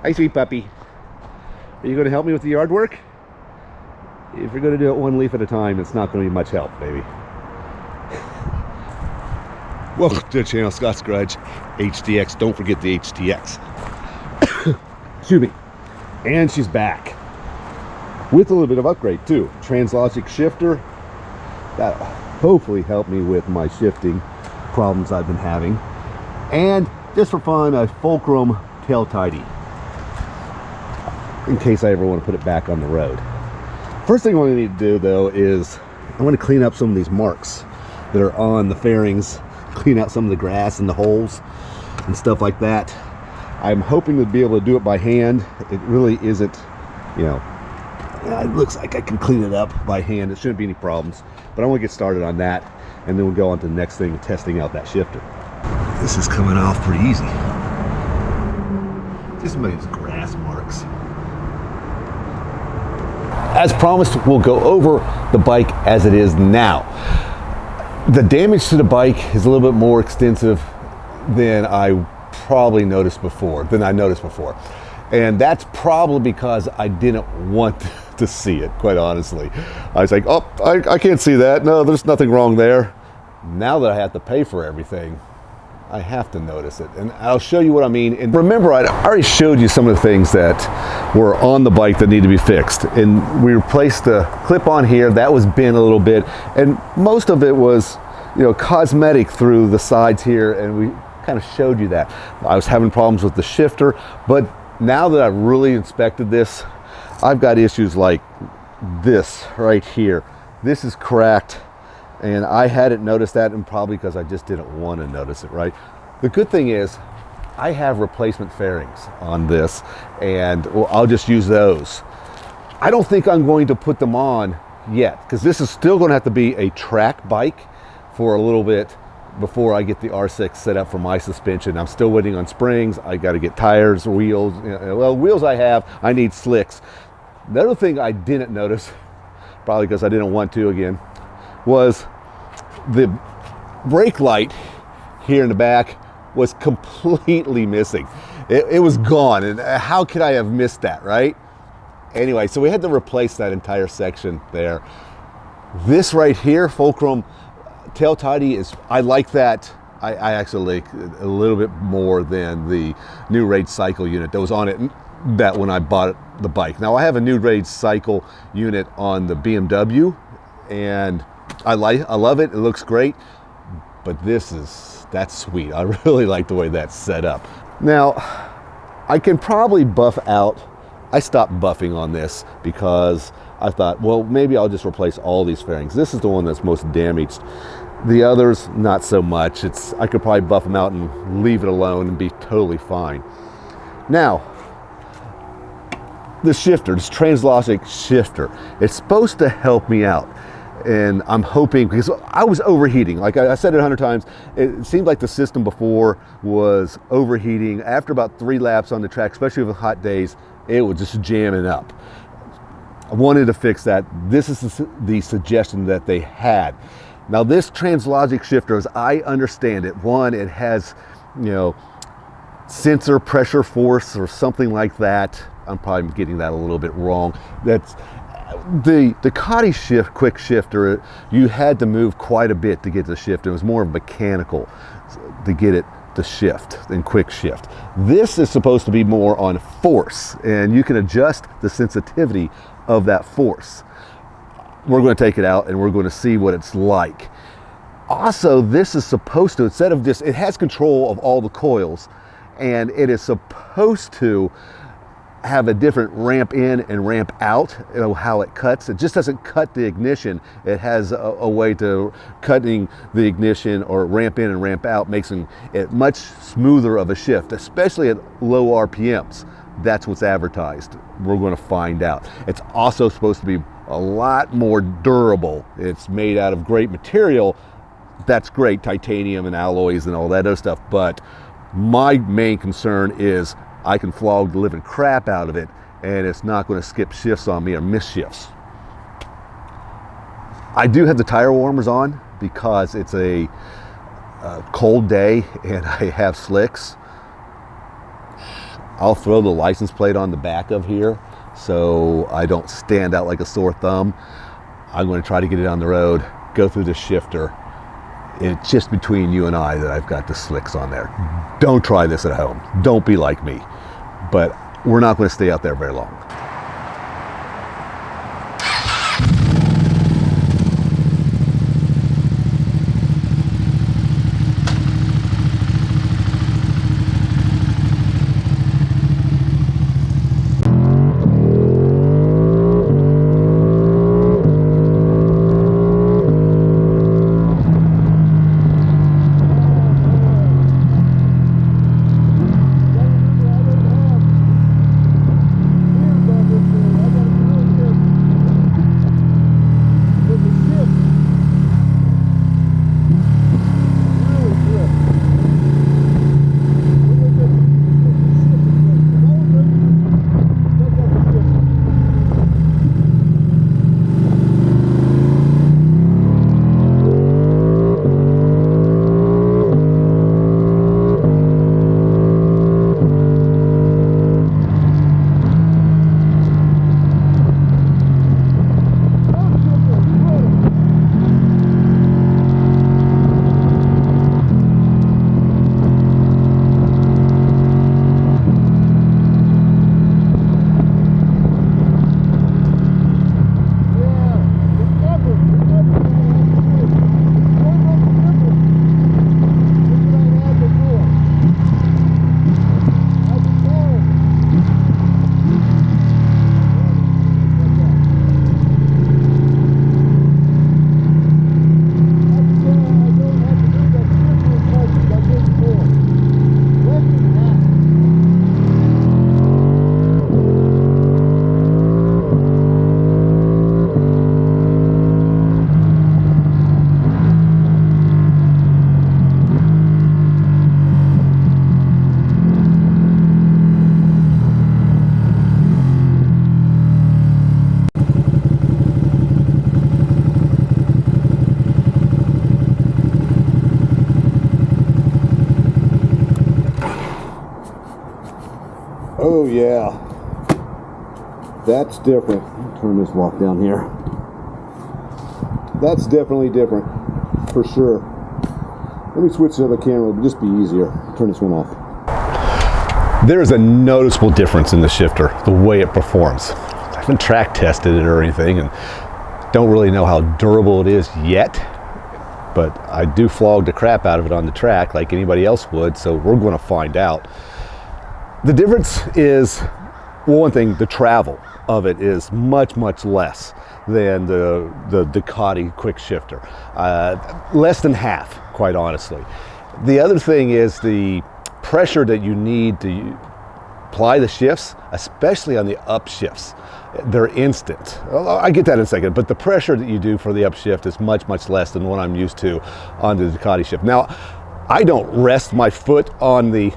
Hi, sweet puppy. Are you going to help me with the yard work? If you're going to do it one leaf at a time, it's not going to be much help, baby. Welcome to the channel, Scott's Garage HDX. Don't forget the HDX. Excuse me. And she's back with a little bit of upgrade too. TransLogic shifter. That hopefully helped me with my shifting problems I've been having. And just for fun, a Fulcrum Tail Tidy, in case I ever want to put it back on the road. First thing I need to do though is I want to clean up some of these marks that are on the fairings, clean out some of the grass and the holes and stuff like that. I'm hoping to be able to do it by hand. It really isn't, you know, it looks like I can clean it up by hand. It shouldn't be any problems, but I want to get started on that, and then we'll go on to the next thing, testing out that shifter. This is coming off pretty easy. Just some of these grass marks. As promised, we'll go over the bike as it is now. The damage to the bike is a little bit more extensive than I noticed before. And that's probably because I didn't want to see it, quite honestly. I was like, oh, I can't see that. No, there's nothing wrong there. Now that I have to pay for everything, I have to notice it. And I'll show you what I mean. And remember, I already showed you some of the things that were on the bike that need to be fixed. And we replaced the clip on here. That was bent a little bit. And most of it was, you know, cosmetic through the sides here. And we kind of showed you that. I was having problems with the shifter, but now that I've really inspected this, I've got issues like this right here. This is cracked, and I hadn't noticed that, and probably because I just didn't want to notice it, right? The good thing is I have replacement fairings on this, and well, I'll just use those. I don't think I'm going to put them on yet, because this is still going to have to be a track bike for a little bit before I get the R6 set up for my suspension. I'm still waiting on springs. I got to get tires, wheels. Well, wheels I have, I need slicks. The other thing I didn't notice, probably because I didn't want to again, was the brake light here in the back was completely missing. It was gone, and how could I have missed that, right? Anyway, so we had to replace that entire section there. This right here, Fulcrum Tail Tidy, is, I like that. I actually like a little bit more than the new Rage Cycle unit that was on it that when I bought the bike. Now I have a new Rage Cycle unit on the BMW, and I love it. It looks great, but that's sweet. I really like the way that's set up. Now I can probably buff out. I stopped buffing on this because I thought, well, maybe I'll just replace all these fairings. This is the one that's most damaged. The others, not so much. I could probably buff them out and leave it alone and be totally fine. Now, the shifter, this TransLogic shifter, it's supposed to help me out. And I'm hoping, because I was overheating. Like I said it 100 times, it seemed like the system before was overheating. After about 3 laps on the track, especially with hot days, it was just jamming up. I wanted to fix that. This is the suggestion that they had. Now this TransLogic shifter, as I understand it, one, it has, you know, sensor pressure force or something like that. I'm probably getting that a little bit wrong. That's the Ducati Quickshifter. You had to move quite a bit to get the shift. It was more mechanical to get it to shift than quick shift. This is supposed to be more on force, and you can adjust the sensitivity of that force. We're going to take it out and we're going to see what it's like. Also, this is supposed to, instead of just, it has control of all the coils, and it is supposed to have a different ramp in and ramp out, you know, how it cuts. It just doesn't cut the ignition. It has a way to cutting the ignition or ramp in and ramp out, making it much smoother of a shift, especially at low RPMs. That's what's advertised. We're going to find out. It's also supposed to be a lot more durable. It's made out of great material. That's great, titanium and alloys and all that other stuff. But my main concern is I can flog the living crap out of it, and it's not going to skip shifts on me or miss shifts. I do have the tire warmers on because it's a cold day and I have slicks. I'll throw the license plate on the back of here so I don't stand out like a sore thumb. I'm going to try to get it on the road, go through the shifter. It's just between you and I that I've got the slicks on there. Don't try this at home. Don't be like me. But we're not going to stay out there very long. Oh yeah, that's different. Turn this walk down here. That's definitely different, for sure. Let me switch to the camera, it'll just be easier. Turn this one off. There's a noticeable difference in the shifter, the way it performs. I haven't track tested it or anything, and don't really know how durable it is yet, but I do flog the crap out of it on the track like anybody else would, so we're going to find out. The difference is, well, one thing, the travel of it is much, much less than the Ducati Quickshifter. Less than half, quite honestly. The other thing is the pressure that you need to apply the shifts, especially on the upshifts. They're instant. I get that in a second, but the pressure that you do for the upshift is much, much less than what I'm used to on the Ducati shift. Now, I don't rest my foot on the,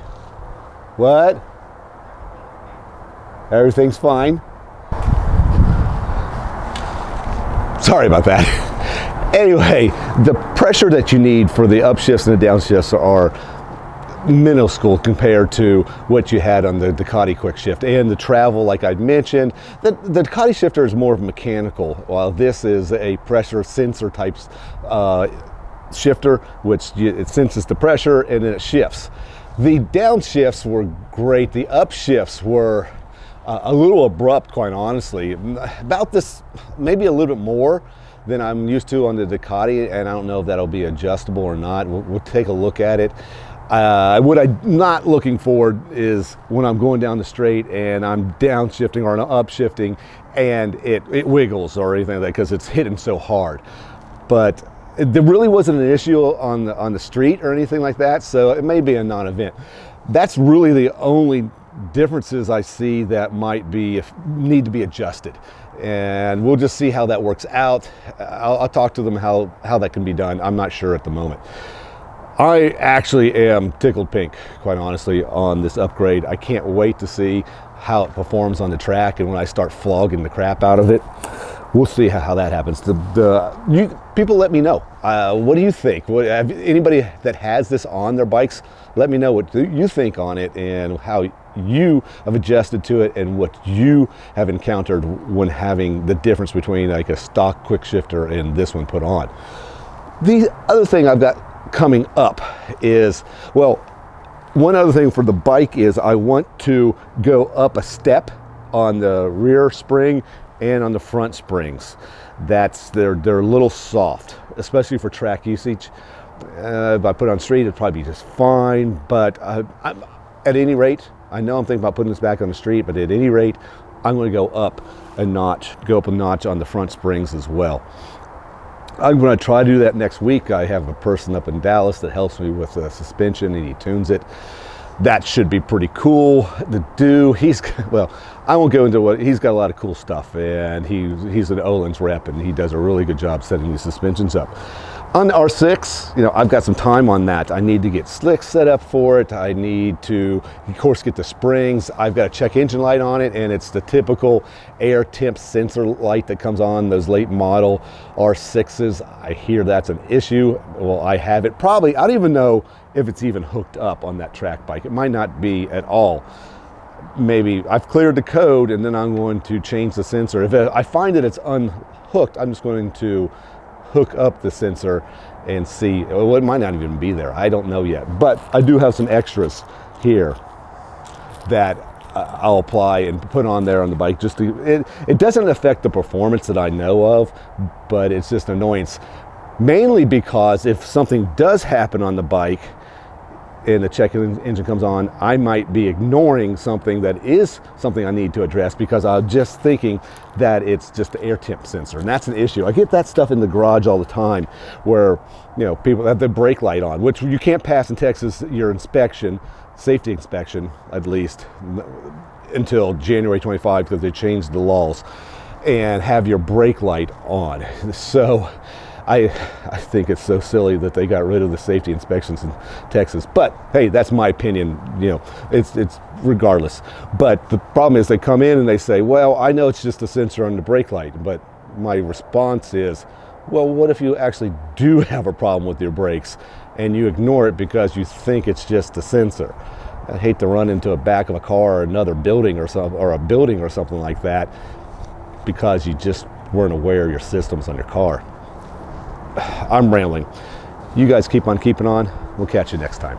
what? Everything's fine. Sorry about that. Anyway, the pressure that you need for the upshifts and the downshifts are minuscule compared to what you had on the Ducati Quickshift. And the travel, like I mentioned, the Ducati shifter is more of mechanical, while this is a pressure sensor type shifter, which it senses the pressure and then it shifts. The downshifts were great. The upshifts were a little abrupt, quite honestly. About this, maybe a little bit more than I'm used to on the Ducati, and I don't know if that'll be adjustable or not. We'll take a look at it. What I'm not looking for is when I'm going down the straight and I'm downshifting or upshifting and it wiggles or anything like that, because it's hitting so hard. But there really wasn't an issue on the street or anything like that, so it may be a non-event. That's really the only differences I see that might need to be adjusted, and we'll just see how that works out. I'll talk to them how that can be done. I'm not sure at the moment. I actually am tickled pink, quite honestly, on this upgrade. I can't wait to see how it performs on the track, and when I start flogging the crap out of it, we'll see how that happens. People let me know. What do you think? Anybody that has this on their bikes, let me know what you think on it and how you have adjusted to it and what you have encountered when having the difference between like a stock Quickshifter and this one put on. The other thing I've got coming up is, well, one other thing for the bike is I want to go up a step on the rear spring and on the front springs. They're a little soft, especially for track usage. If I put it on street, it'd probably be just fine, but I'm, at any rate, I know I'm thinking about putting this back on the street, but at any rate, I'm going to go up a notch on the front springs as well. I'm going to try to do that next week. I have a person up in Dallas that helps me with the suspension, and he tunes it. That should be pretty cool to do. Well, I won't go into what, he's got a lot of cool stuff, and he's an Öhlins rep, and he does a really good job setting these suspensions up. On the R6, I've got some time on that. I need to get slicks set up for it. I need to, of course, get the springs. I've got a check engine light on it, and it's the typical air temp sensor light that comes on those late model R6s. I hear that's an issue. Well, I have it probably, I don't even know if it's even hooked up on that track bike. It might not be at all. Maybe I've cleared the code, and then I'm going to change the sensor. If I find that it's unhooked, I'm just going to hook up the sensor and see. Well, it might not even be there. I don't know yet. But I do have some extras here that I'll apply and put on there on the bike. It doesn't affect the performance that I know of, but it's just annoyance. Mainly because if something does happen on the bike and the check engine comes on, I might be ignoring something that is something I need to address because I'm just thinking that it's just the air temp sensor, and that's an issue. I get that stuff in the garage all the time where people have the brake light on, which you can't pass in Texas your inspection, safety inspection at least, until January 25 because they changed the laws, and have your brake light on. So I think it's so silly that they got rid of the safety inspections in Texas. But hey, that's my opinion. It's regardless. But the problem is they come in and they say, well, I know it's just a sensor on the brake light. But my response is, well, what if you actually do have a problem with your brakes and you ignore it because you think it's just a sensor? I hate to run into the back of a car or another building or a building or something like that because you just weren't aware of your systems on your car. I'm rambling. You guys keep on keeping on. We'll catch you next time.